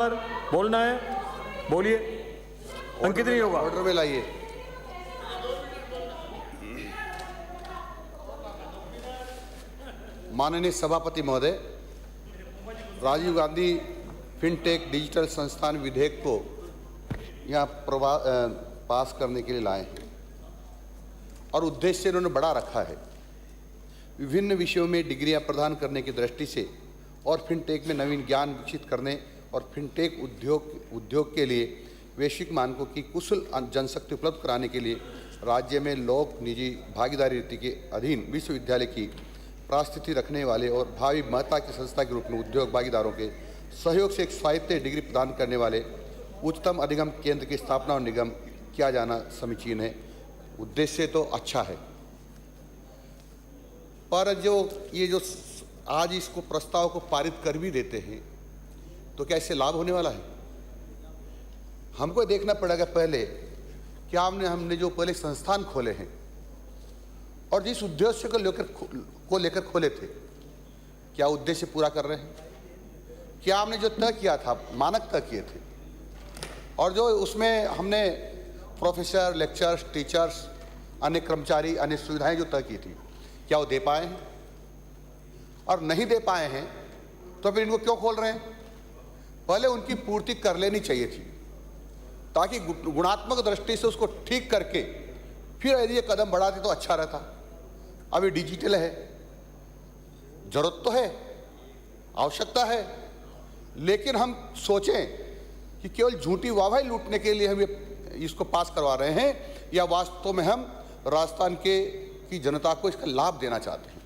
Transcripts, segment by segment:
बोलना है, बोलिए। अंकित नहीं होगा। ऑर्डर में लाइए। माननीय सभापति महोदय, राजीव गांधी फिनटेक डिजिटल संस्थान विधेयक को यहाँ पास करने के लिए लाए हैं और उद्देश्य इन्होंने बड़ा रखा है। विभिन्न विषयों में डिग्रियां प्रदान करने की दृष्टि से और फिनटेक में नवीन ज्ञान विकसित करने और फिनटेक उद्योग के लिए वैश्विक मानकों की कुशल जनशक्ति उपलब्ध कराने के लिए राज्य में लोक निजी भागीदारी नीति के अधीन विश्वविद्यालय की परिस्थिति रखने वाले और भावी महत्ता की संस्था के रूप में उद्योग भागीदारों के सहयोग से एक स्वायत्त डिग्री प्रदान करने वाले उच्चतम अधिगम केंद्र की स्थापना और निगम किया जाना समीचीन है। उद्देश्य तो अच्छा है, पर जो आज इसको प्रस्ताव को पारित कर भी देते हैं तो क्या इससे लाभ होने वाला है? हमको देखना पड़ेगा पहले कि हमने जो पहले संस्थान खोले हैं और जिस उद्देश्य को लेकर खोले थे, क्या उद्देश्य पूरा कर रहे हैं? क्या हमने जो तय किया था, मानक तय किए थे और जो उसमें हमने प्रोफेसर, लेक्चरर्स, टीचर्स, अन्य कर्मचारी, अन्य सुविधाएं जो तय की थी, क्या वो दे पाए हैं? और नहीं दे पाए हैं तो फिर इनको क्यों खोल रहे हैं? पहले उनकी पूर्ति कर लेनी चाहिए थी ताकि गुणात्मक दृष्टि से उसको ठीक करके फिर यदि ये कदम बढ़ाते तो अच्छा रहता। अभी डिजिटल है, जरूरत तो है, आवश्यकता है, लेकिन हम सोचें कि केवल झूठी वाहवाही लूटने के लिए हम इसको पास करवा रहे हैं या वास्तव में हम राजस्थान की जनता को इसका लाभ देना चाहते हैं।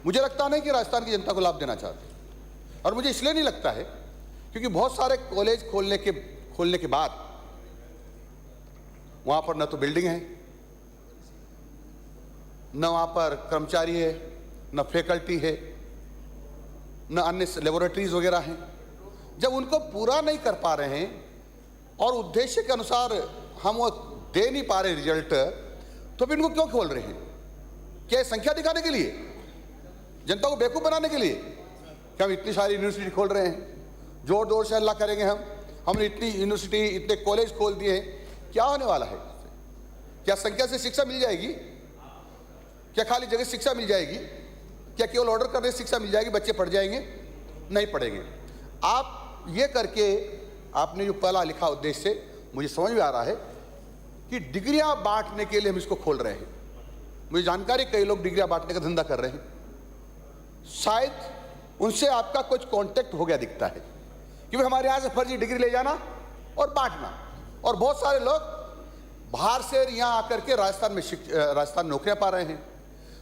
मुझे लगता नहीं कि राजस्थान की जनता को लाभ देना चाहते हैं, और मुझे इसलिए नहीं लगता है क्योंकि बहुत सारे कॉलेज खोलने के बाद वहाँ पर न तो बिल्डिंग है, न वहाँ पर कर्मचारी है, न फैकल्टी है, न अन्य लेबोरेटरीज वगैरह हैं। जब उनको पूरा नहीं कर पा रहे हैं और उद्देश्य के अनुसार हम वो दे नहीं पा रहे रिजल्ट, तो फिर इनको क्यों खोल रहे हैं? क्या संख्या दिखाने के लिए, जनता को बेवकूफ़ बनाने के लिए? क्या हम इतनी सारी यूनिवर्सिटी खोल रहे हैं, जोर जोर से अल्लाह करेंगे हमने इतनी यूनिवर्सिटी, इतने कॉलेज खोल दिए हैं, क्या होने वाला है? क्या संख्या से शिक्षा मिल जाएगी? क्या खाली जगह शिक्षा मिल जाएगी? क्या केवल ऑर्डर करने से शिक्षा मिल जाएगी, बच्चे पढ़ जाएंगे? नहीं पढ़ेंगे। आप ये करके आपने जो पहला लिखा उद्देश्य, मुझे समझ में आ रहा है कि डिग्रियां बांटने के लिए हम इसको खोल रहे हैं। मुझे जानकारी, कई लोग डिग्रियां बांटने का धंधा कर रहे हैं, शायद उनसे आपका कुछ कांटेक्ट हो गया दिखता है कि भाई हमारे यहाँ से फर्जी डिग्री ले जाना और बांटना, और बहुत सारे लोग बाहर से यहाँ आकर के राजस्थान नौकरियां पा रहे हैं।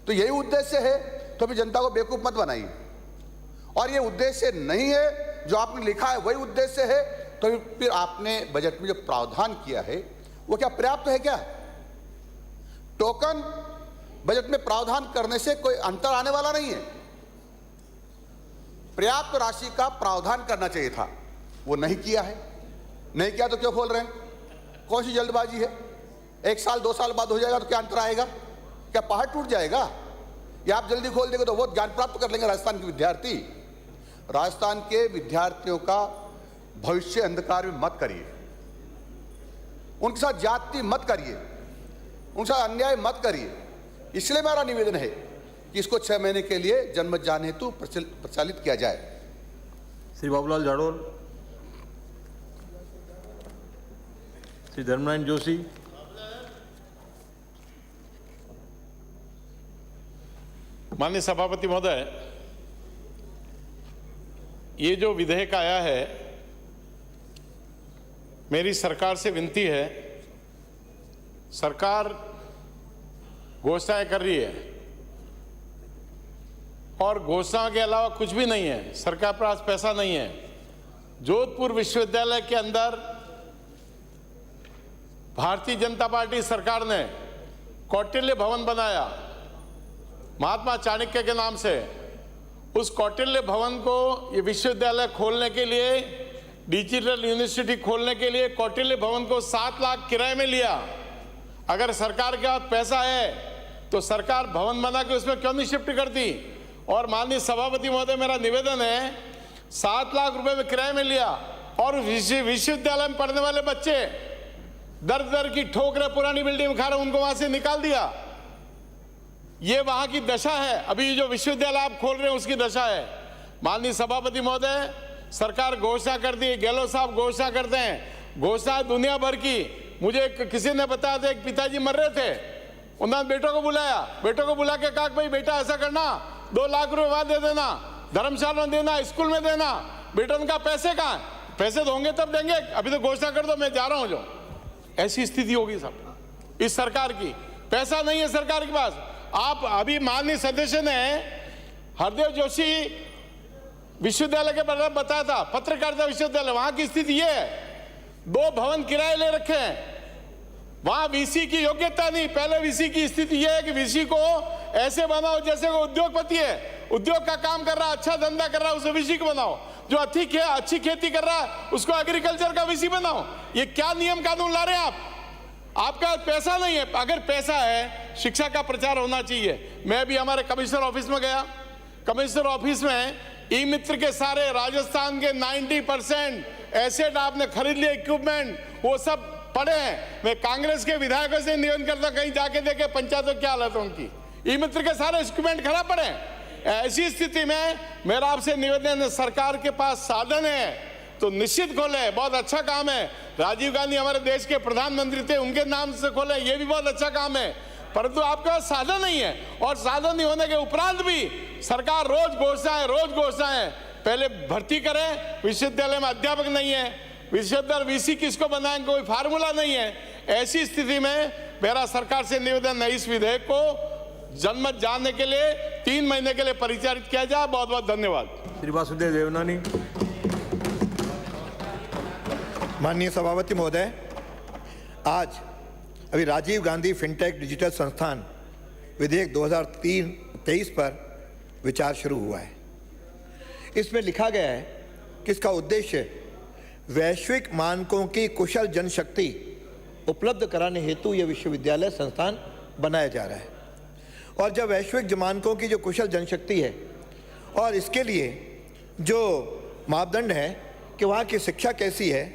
तो यही उद्देश्य है, तो भी जनता को बेवकूफ़ मत बनाइए। और ये उद्देश्य नहीं है जो आपने लिखा है वही उद्देश्य है, तो फिर आपने बजट में जो प्रावधान किया है वो क्या पर्याप्त है? क्या टोकन बजट में प्रावधान करने से कोई अंतर आने वाला नहीं है। पर्याप्त राशि का प्रावधान करना चाहिए था, वो नहीं किया है। नहीं किया तो क्यों खोल रहे हैं? कौन सी जल्दबाजी है? 1 साल 2 साल बाद हो जाएगा तो क्या अंतर आएगा? क्या पहाड़ टूट जाएगा? या आप जल्दी खोल देंगे तो बहुत ज्ञान प्राप्त कर लेंगे राजस्थान के विद्यार्थी? राजस्थान के विद्यार्थियों का भविष्य अंधकार में मत करिए, उनके साथ जाति मत करिए, उनके साथ अन्याय मत करिए। इसलिए मेरा निवेदन है कि इसको 6 महीने के लिए जन्मत जान हेतु प्रचालित किया जाए। श्री बाबूलाल जाडौर, श्री धर्मनारायण जोशी, माननीय सभापति महोदय, ये जो विधेयक आया है, मेरी सरकार से विनती है, सरकार घोषणाएं कर रही है और घोषणा के अलावा कुछ भी नहीं है। सरकार के पास पैसा नहीं है। जोधपुर विश्वविद्यालय के अंदर भारतीय जनता पार्टी सरकार ने कौटिल्य भवन बनाया महात्मा चाणक्य के नाम से। उस कौटिल्य भवन को ये विश्वविद्यालय खोलने के लिए, डिजिटल यूनिवर्सिटी खोलने के लिए कौटिल्य भवन को 7 लाख किराए में लिया। अगर सरकार के पास पैसा है तो सरकार भवन बना के उसमें क्यों नहीं शिफ्ट करती? और माननीय सभापति महोदय, मेरा निवेदन है, 7 लाख रुपए में किराए में लिया और विश्वविद्यालय में पढ़ने वाले बच्चे दर दर की ठोकरें पुरानी बिल्डिंग में खा रहे, उनको वहां से निकाल दिया। ये वहां की दशा है। अभी जो विश्वविद्यालय आप खोल रहे हैं उसकी दशा है। माननीय सभापति महोदय, सरकार घोषणा कर दी, गहलोत साहब घोषणा करते हैं, घोषणा दुनिया भर की। मुझे किसी ने बताया था, एक पिताजी मर रहे थे, उन्होंने बेटों को बुलाया, बेटों को बुला के कहा भाई बेटा ऐसा करना, 2 लाख रुपए वहां दे देना, धर्मशाला में देना, स्कूल में देना। बेटों का पैसे कहाँ है? पैसे दोगे तब देंगे, अभी तो घोषणा कर दो, मैं जा रहा हूं। जो ऐसी स्थिति होगी सब इस सरकार की, पैसा नहीं है सरकार के पास। आप अभी माननीय सदस्य ने हरदेव जोशी विश्वविद्यालय के बारे में बताया था, पत्रकारिता विश्वविद्यालय, वहां की स्थिति ये है, 2 भवन किराए ले रखे हैं, वहां वीसी की योग्यता नहीं। पहले वीसी की स्थिति यह है कि वीसी को ऐसे बनाओ जैसे वो उद्योगपति है, उद्योग का काम कर रहा है, अच्छा धंधा कर रहा है, उसे वीसी को बनाओ। जो अच्छी खेती कर रहा है उसको एग्रीकल्चर का वीसी बनाओ। ये क्या नियम कानून ला रहे हैं आप? आपका पैसा नहीं है। अगर पैसा है, शिक्षा का प्रचार होना चाहिए। मैं भी हमारे कमिश्नर ऑफिस में गया, कमिश्नर ऑफिस में ई मित्र के सारे राजस्थान के 90% एसेट आपने खरीद लिए, इक्विपमेंट वो सब पड़े हैं। मैं कांग्रेस के विधायकों से निवेदन करता, कहीं जाके देखे पंचायतों क्या हालत है उनकी, ई मित्र के सारे इक्विपमेंट खराब पड़े हैं। ऐसी स्थिति में मेरा आपसे निवेदन है, सरकार के पास साधन है तो निश्चित खोले, बहुत अच्छा काम है। राजीव गांधी हमारे देश के प्रधानमंत्री थे, उनके नाम से खोले, ये भी बहुत अच्छा काम है। परंतु आपके पास साधन नहीं है, और साधन नहीं होने के उपरांत भी सरकार रोज घोषणाएं पहले भर्ती करे, विश्वविद्यालय में अध्यापक नहीं है, विश्वविद्यालय वीसी किसको बनाएंगे, कोई फार्मूला नहीं है। ऐसी स्थिति में मेरा सरकार से निवेदन है, इस विधेयक को जनमत जानने के लिए 3 महीने के लिए परिचालित किया जाए। बहुत बहुत धन्यवाद। श्री वासुदेव देवनानी। माननीय सभापति महोदय, आज अभी राजीव गांधी फिनटेक डिजिटल संस्थान विधेयक 2023 पर विचार शुरू हुआ है। इसमें लिखा गया है कि इसका उद्देश्य वैश्विक मानकों की कुशल जनशक्ति उपलब्ध कराने हेतु यह विश्वविद्यालय संस्थान बनाया जा रहा है। और जब वैश्विक मानकों की जो कुशल जनशक्ति है, और इसके लिए जो मापदंड है कि वहाँ की शिक्षा कैसी है,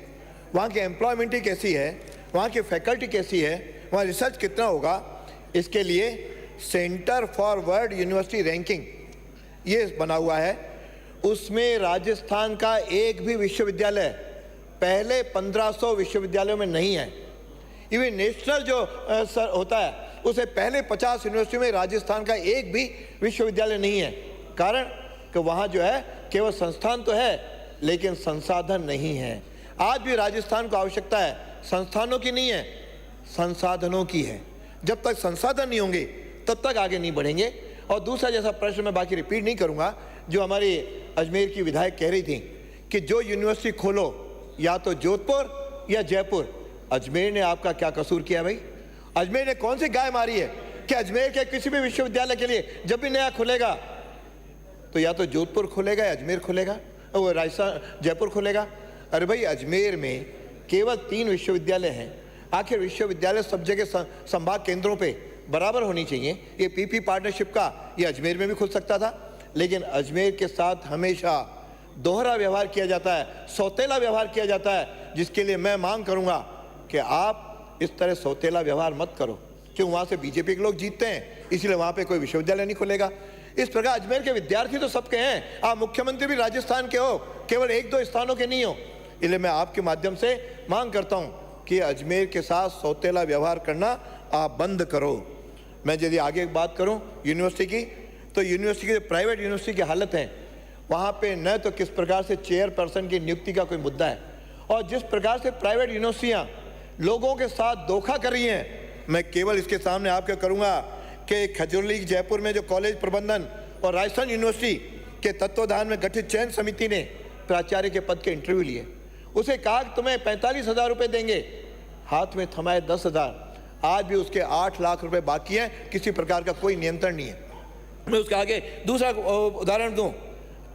वहाँ की एम्प्लॉयमेंट कैसी है, वहाँ की फैकल्टी कैसी है, वहाँ रिसर्च कितना होगा, इसके लिए centre for world university ranking ये बना हुआ है। उसमें राजस्थान का एक भी विश्वविद्यालय पहले 1500 विश्वविद्यालयों में नहीं है। इवन नेशनल जो होता है उसे पहले 50 यूनिवर्सिटी में राजस्थान का एक भी विश्वविद्यालय नहीं है। कारण कि वहाँ जो है केवल संस्थान तो है लेकिन संसाधन नहीं है। आज भी राजस्थान को आवश्यकता है संस्थानों की नहीं है, संसाधनों की है। जब तक संसाधन नहीं होंगे तब तक आगे नहीं बढ़ेंगे। और दूसरा जैसा प्रश्न मैं बाकी रिपीट नहीं करूँगा, जो हमारी अजमेर की विधायक कह रही थी कि जो यूनिवर्सिटी खोलो या तो जोधपुर या जयपुर। अजमेर ने आपका क्या कसूर किया भाई? अजमेर ने कौन सी गाय मारी है कि अजमेर के किसी भी विश्वविद्यालय के लिए जब भी नया खुलेगा तो या तो जोधपुर खुलेगा या अजमेर खुलेगा, वो राजस्थान जयपुर खुलेगा। अरे भाई, अजमेर में केवल 3 विश्वविद्यालय हैं। आखिर विश्वविद्यालय सब जगह संभाग केंद्रों पे बराबर होनी चाहिए। ये पीपी पार्टनरशिप का ये अजमेर में भी खुल सकता था, लेकिन अजमेर के साथ हमेशा दोहरा व्यवहार किया जाता है, सौतेला व्यवहार किया जाता है, जिसके लिए मैं मांग करूंगा कि आप इस तरह सौतेला व्यवहार मत करो, क्यों वहाँ से बीजेपी के लोग जीतते हैं, इसलिए वहाँ पे कोई विश्वविद्यालय नहीं खुलेगा। इस प्रकार अजमेर के विद्यार्थी तो सबके हैं, आप मुख्यमंत्री भी राजस्थान के हो, केवल 1-2 स्थानों के नहीं हो। इसलिए मैं आपके माध्यम से मांग करता हूँ कि अजमेर के साथ सौतेला व्यवहार करना आप बंद करो। मैं यदि आगे बात करूँ यूनिवर्सिटी की, तो यूनिवर्सिटी की जो प्राइवेट यूनिवर्सिटी की हालत है, वहाँ पे न तो किस प्रकार से चेयरपर्सन की नियुक्ति का कोई मुद्दा है, और जिस प्रकार से प्राइवेट यूनिवर्सिटियाँ लोगों के साथ धोखा कर रही हैं। मैं केवल इसके सामने आपको करूँगा कि खजूरली जयपुर में जो कॉलेज प्रबंधन और राजस्थान यूनिवर्सिटी के तत्वाधान में गठित चयन समिति ने प्राचार्य के पद के इंटरव्यू लिए, उसे कहा कि तुम्हें 45,000 रुपये देंगे, हाथ में थमाए 10,000। आज भी उसके 8 लाख रुपए बाकी हैं, किसी प्रकार का कोई नियंत्रण नहीं है। मैं उसके आगे दूसरा उदाहरण दूं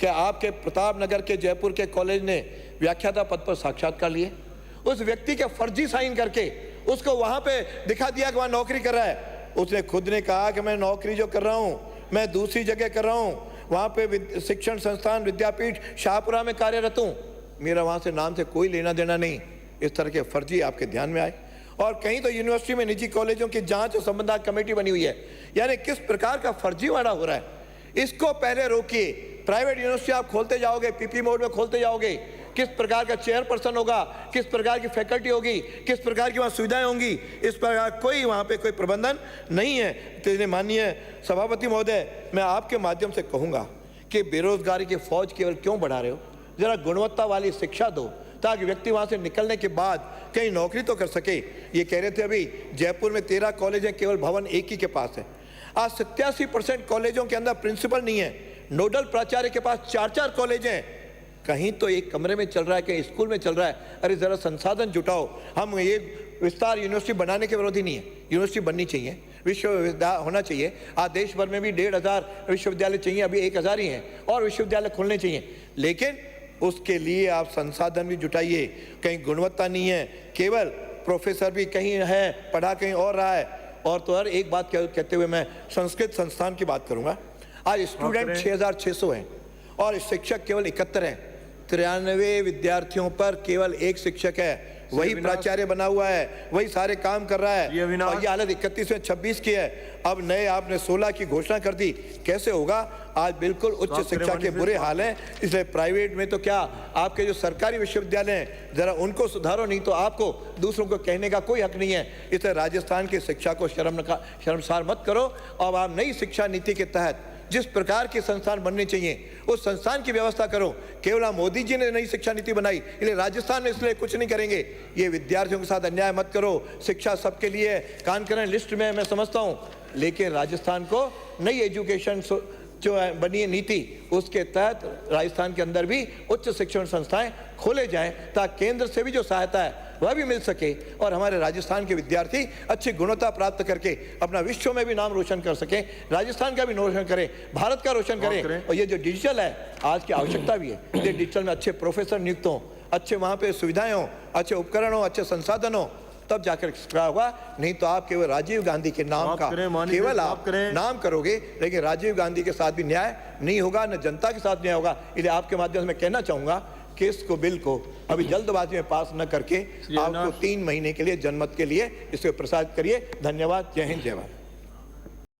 कि आपके प्रताप नगर के जयपुर के कॉलेज ने व्याख्याता पद पर साक्षात्कार लिए, उस व्यक्ति के फर्जी साइन करके उसको वहां पे दिखा दिया कि वहां नौकरी कर रहा है। उसने खुद ने कहा कि मैं नौकरी जो कर रहा हूं मैं दूसरी जगह कर रहा हूं, वहां पे शिक्षण संस्थान विद्यापीठ शाहपुरा में कार्यरत हूं। मेरा वहाँ से नाम से कोई लेना देना नहीं, इस तरह के फर्जी आपके ध्यान में आए। और कहीं तो यूनिवर्सिटी में निजी कॉलेजों की जांच और संबंधित कमेटी बनी हुई है, यानी किस प्रकार का फर्जीवाड़ा हो रहा है, इसको पहले रोकिए। प्राइवेट यूनिवर्सिटी आप खोलते जाओगे, पीपी मोड में खोलते जाओगे, किस प्रकार का चेयरपर्सन होगा, किस प्रकार की फैकल्टी होगी, किस प्रकार की वहाँ सुविधाएं होंगी, इस प्रकार कोई वहाँ पे कोई प्रबंधन नहीं है। तो इसलिए माननीय सभापति महोदय, मैं आपके माध्यम से कहूँगा कि बेरोजगारी की फौज केवल क्यों बढ़ा रहे हो, जरा गुणवत्ता वाली शिक्षा दो ताकि व्यक्ति वहाँ से निकलने के बाद कहीं नौकरी तो कर सके। ये कह रहे थे अभी जयपुर में 13 कॉलेज हैं, केवल भवन एक ही के पास है। आज 87% कॉलेजों के अंदर प्रिंसिपल नहीं है, नोडल प्राचार्य के पास 4-4 कॉलेज हैं, कहीं तो एक कमरे में चल रहा है, कहीं स्कूल में चल रहा है। अरे जरा संसाधन जुटाओ। हम ये विस्तार यूनिवर्सिटी बनाने के विरोधी नहीं है, यूनिवर्सिटी बननी चाहिए, विश्वविद्यालय होना चाहिए। आज देश भर में भी 1500 विश्वविद्यालय चाहिए, अभी 1000 ही हैं, और विश्वविद्यालय खोलने चाहिए। लेकिन उसके लिए आप संसाधन भी जुटाइए। कहीं गुणवत्ता नहीं है, केवल प्रोफेसर भी कहीं है, पढ़ा कहीं और रहा है। और तो और एक बात कहते हुए मैं संस्कृत संस्थान की बात करूंगा। आज स्टूडेंट 6600 हैं और शिक्षक केवल 71 हैं। 93 विद्यार्थियों पर केवल एक शिक्षक है, वही प्राचार्य बना हुआ है, वही सारे काम कर रहा है। और ये हालत 31 में 26 की है। अब नए आपने 16 की घोषणा कर दी, कैसे होगा? आज बिल्कुल उच्च शिक्षा के बुरे हाल हैं। इसलिए प्राइवेट में तो क्या, आपके जो सरकारी विश्वविद्यालय हैं जरा उनको सुधारो, नहीं तो आपको दूसरों को कहने का कोई हक नहीं है। इसलिए राजस्थान की शिक्षा को शर्मसार मत करो। अब आप नई शिक्षा नीति के तहत जिस प्रकार के संस्थान बनने चाहिए उस संस्थान की व्यवस्था करो। केवल मोदी जी ने नई शिक्षा नीति बनाई, इसलिए राजस्थान में इसलिए कुछ नहीं करेंगे। ये विद्यार्थियों के साथ अन्याय मत करो। शिक्षा सबके लिए कान करें लिस्ट में मैं समझता हूँ, लेकिन राजस्थान को नई एजुकेशन जो बनी है नीति, उसके तहत राजस्थान के अंदर भी उच्च शिक्षण संस्थाएं खोले जाएं ताकि केंद्र से भी जो सहायता है वह भी मिल सके और हमारे राजस्थान के विद्यार्थी अच्छी गुणवत्ता प्राप्त करके अपना विश्व में भी नाम रोशन कर सकें, राजस्थान का भी रोशन करें, भारत का रोशन करें। और ये जो डिजिटल है आज की आवश्यकता भी है, ये डिजिटल में अच्छे प्रोफेसर नियुक्त हों, अच्छे वहाँ पे सुविधाएं हों, अच्छे उपकरण हों, अच्छे संसाधन हों, तब जाकर क्या होगा। नहीं तो आप केवल राजीव गांधी के नाम का केवल आप नाम करोगे, लेकिन राजीव गांधी के साथ भी न्याय नहीं होगा, न जनता के साथ न्याय होगा। इसलिए आपके माध्यम से मैं कहना चाहूंगा कि इसको बिल को अभी जल्दबाजी में पास न करके आपको 3 महीने के लिए जनमत के लिए इसको प्रसारित करिए। धन्यवाद। जय हिंद, जय भारत।